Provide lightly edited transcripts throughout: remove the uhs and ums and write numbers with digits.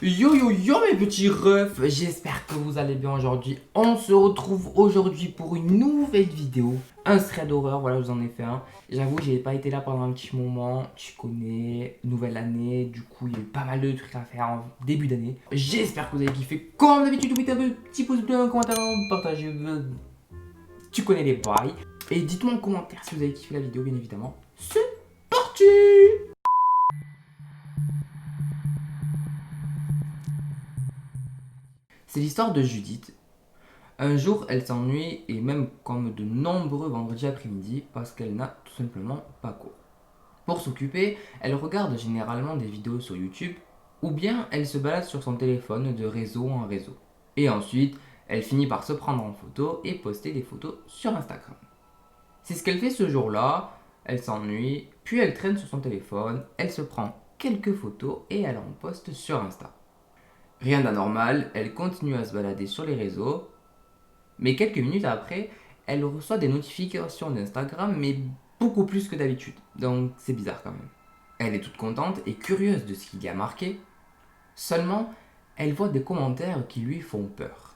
Yo yo yo mes petits refs, j'espère que vous allez bien aujourd'hui. On se retrouve aujourd'hui pour une nouvelle vidéo, un thread d'horreur, voilà je vous en ai fait un. J'avoue j'ai pas été là pendant un petit moment, tu connais, nouvelle année, du coup il y a eu pas mal de trucs à faire en début d'année. J'espère que vous avez kiffé, comme d'habitude mettez un petit pouce bleu, un commentaire, partagez, tu connais les bails. Et dites-moi en commentaire si vous avez kiffé la vidéo bien évidemment. C'est parti! C'est l'histoire de Judith. Un jour, elle s'ennuie, et même comme de nombreux vendredis après-midi, parce qu'elle n'a tout simplement pas cours. Pour s'occuper, elle regarde généralement des vidéos sur YouTube, ou bien elle se balade sur son téléphone de réseau en réseau. Et ensuite, elle finit par se prendre en photo et poster des photos sur Instagram. C'est ce qu'elle fait ce jour-là, elle s'ennuie, puis elle traîne sur son téléphone, elle se prend quelques photos et elle en poste sur Insta. Rien d'anormal, elle continue à se balader sur les réseaux, mais quelques minutes après, elle reçoit des notifications d'Instagram, mais beaucoup plus que d'habitude. Donc c'est bizarre quand même. Elle est toute contente et curieuse de ce qu'il y a marqué. Seulement, elle voit des commentaires qui lui font peur.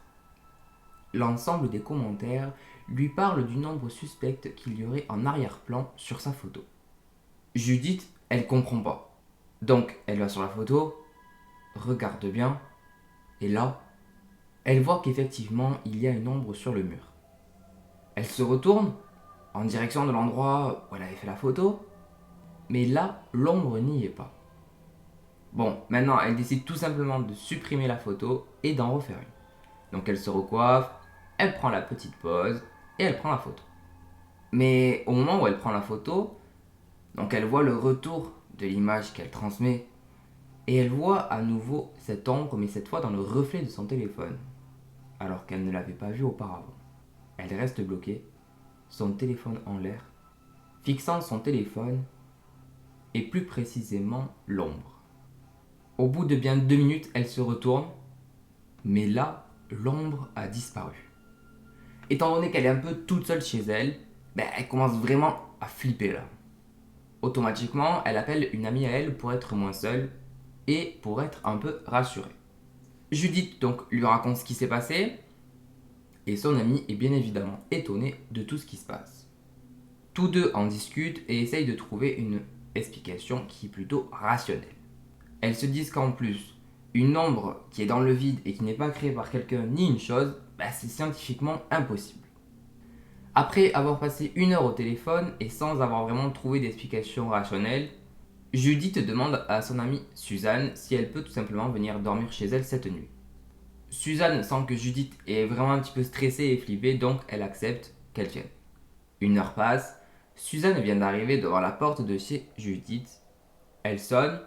L'ensemble des commentaires lui parle du nombre suspect qu'il y aurait en arrière-plan sur sa photo. Judith, elle comprend pas. Donc elle va sur la photo, regarde bien, et là, elle voit qu'effectivement il y a une ombre sur le mur. Elle se retourne en direction de l'endroit où elle avait fait la photo, mais là, l'ombre n'y est pas. Bon, maintenant, elle décide tout simplement de supprimer la photo et d'en refaire une. Donc elle se recoiffe, elle prend la petite pause et elle prend la photo. Mais au moment où elle prend la photo, donc elle voit le retour de l'image qu'elle transmet et elle voit à nouveau cette ombre, mais cette fois dans le reflet de son téléphone, alors qu'elle ne l'avait pas vue auparavant. Elle reste bloquée, son téléphone en l'air, fixant son téléphone et plus précisément l'ombre. Au bout de bien 2 minutes, elle se retourne, mais là, l'ombre a disparu. Étant donné qu'elle est un peu toute seule chez elle, elle commence vraiment à flipper là. Automatiquement, elle appelle une amie à elle pour être moins seule et pour être un peu rassurée. Judith donc lui raconte ce qui s'est passé et son amie est bien évidemment étonnée de tout ce qui se passe. Tous deux en discutent et essayent de trouver une explication qui est plutôt rationnelle. Elles se disent qu'en plus, une ombre qui est dans le vide et qui n'est pas créée par quelqu'un ni une chose, c'est scientifiquement impossible. Après avoir passé 1 heure au téléphone et sans avoir vraiment trouvé d'explication rationnelle, Judith demande à son amie Suzanne si elle peut tout simplement venir dormir chez elle cette nuit. Suzanne sent que Judith est vraiment un petit peu stressée et flippée, donc elle accepte qu'elle vienne. 1 heure passe, Suzanne vient d'arriver devant la porte de chez Judith. Elle sonne,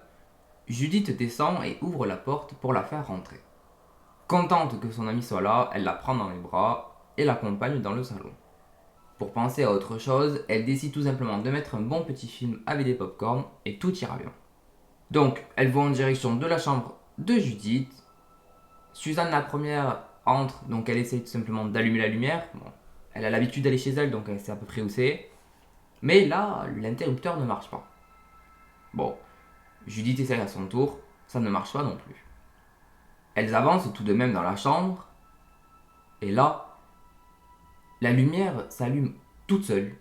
Judith descend et ouvre la porte pour la faire rentrer. Contente que son amie soit là, elle la prend dans les bras et l'accompagne dans le salon. Pour penser à autre chose, elle décide tout simplement de mettre un bon petit film avec des pop-corn et tout ira bien. Donc, elle va en direction de la chambre de Judith. Suzanne la première entre, donc elle essaie tout simplement d'allumer la lumière. Bon, elle a l'habitude d'aller chez elle, donc elle sait à peu près où c'est. Mais là, l'interrupteur ne marche pas. Bon, Judith essaie à son tour, ça ne marche pas non plus. Elles avancent tout de même dans la chambre, et là, la lumière s'allume toute seule,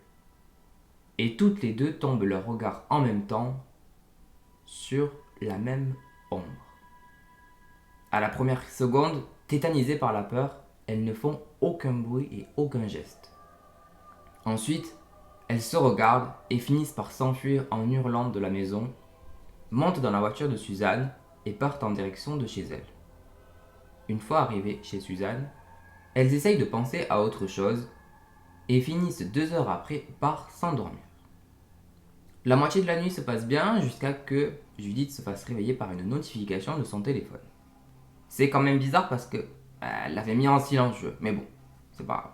et toutes les deux tombent leur regard en même temps sur la même ombre. À la première seconde, tétanisées par la peur, elles ne font aucun bruit et aucun geste. Ensuite, elles se regardent et finissent par s'enfuir en hurlant de la maison, montent dans la voiture de Suzanne et partent en direction de chez elle. Une fois arrivées chez Suzanne, elles essayent de penser à autre chose et finissent 2 heures après par s'endormir. La moitié de la nuit se passe bien jusqu'à que Judith se fasse réveiller par une notification de son téléphone. C'est quand même bizarre parce que elle l'avait mis en silencieux, mais bon, c'est pas grave.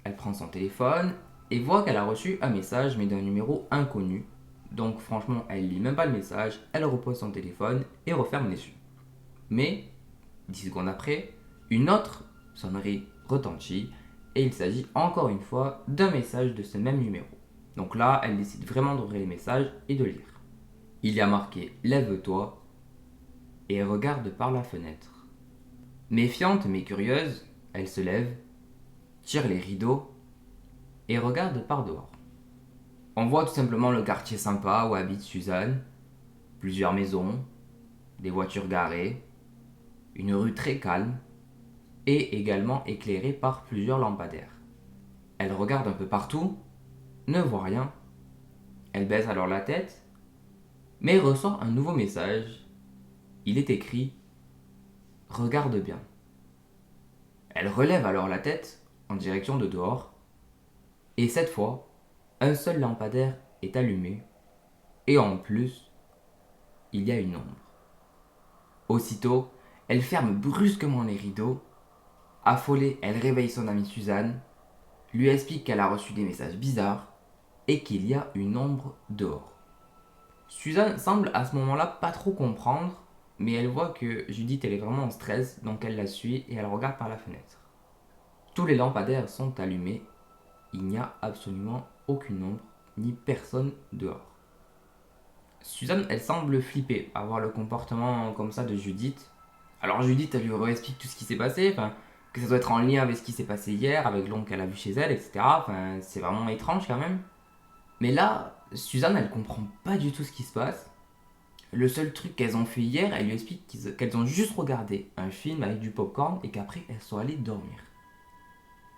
Elle prend son téléphone et voit qu'elle a reçu un message mais d'un numéro inconnu. Donc franchement, elle lit même pas le message, elle repose son téléphone et referme les yeux. Mais 10 secondes après, une autre sonnerie retentit et il s'agit encore une fois d'un message de ce même numéro. Donc là, elle décide vraiment d'ouvrir les messages et de lire. Il y a marqué « Lève-toi ». et regarde par la fenêtre. Méfiante mais curieuse, elle se lève, tire les rideaux et regarde par dehors. On voit tout simplement le quartier sympa où habite Suzanne, plusieurs maisons, des voitures garées, une rue très calme et également éclairée par plusieurs lampadaires. Elle regarde un peu partout, ne voit rien. Elle baisse alors la tête, mais ressent un nouveau message. Il est écrit « Regarde bien ». Elle relève alors la tête en direction de dehors, et cette fois, un seul lampadaire est allumé, et en plus, il y a une ombre. Aussitôt, elle ferme brusquement les rideaux. Affolée, elle réveille son amie Suzanne, lui explique qu'elle a reçu des messages bizarres et qu'il y a une ombre dehors. Suzanne semble à ce moment-là pas trop comprendre, mais elle voit que Judith elle est vraiment en stress, donc elle la suit et elle regarde par la fenêtre. Tous les lampadaires sont allumés, il n'y a absolument aucune ombre ni personne dehors. Suzanne elle semble flipper à voir le comportement comme ça de Judith. Alors Judith elle lui réexplique tout ce qui s'est passé, que ça doit être en lien avec ce qui s'est passé hier, avec l'oncle qu'elle a vu chez elle, etc. C'est vraiment étrange quand même. Mais là, Suzanne, elle comprend pas du tout ce qui se passe. Le seul truc qu'elles ont fait hier, elle lui explique qu'elles ont juste regardé un film avec du popcorn et qu'après elles sont allées dormir.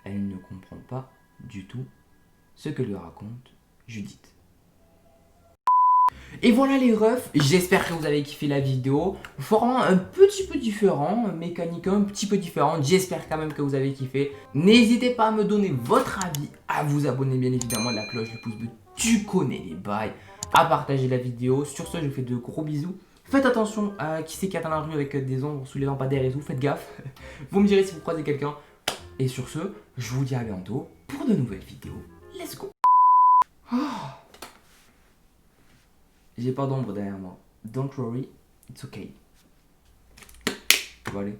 Elle ne comprend pas du tout ce que lui raconte Judith. Et voilà les refs, j'espère que vous avez kiffé la vidéo. Format un petit peu différent, mécanique un petit peu différente, j'espère quand même que vous avez kiffé. N'hésitez pas à me donner votre avis, à vous abonner bien évidemment à la cloche, le pouce bleu, tu connais les bails, à partager la vidéo. Sur ce, je vous fais de gros bisous. Faites attention à qui c'est qui attend la rue avec des ombres sous les lampadaires et tout, faites gaffe. Vous me direz si vous croisez quelqu'un. Et sur ce, je vous dis à bientôt pour de nouvelles vidéos. Let's go. J'ai pas d'ombre derrière moi. Don't worry, it's okay. Bon allez.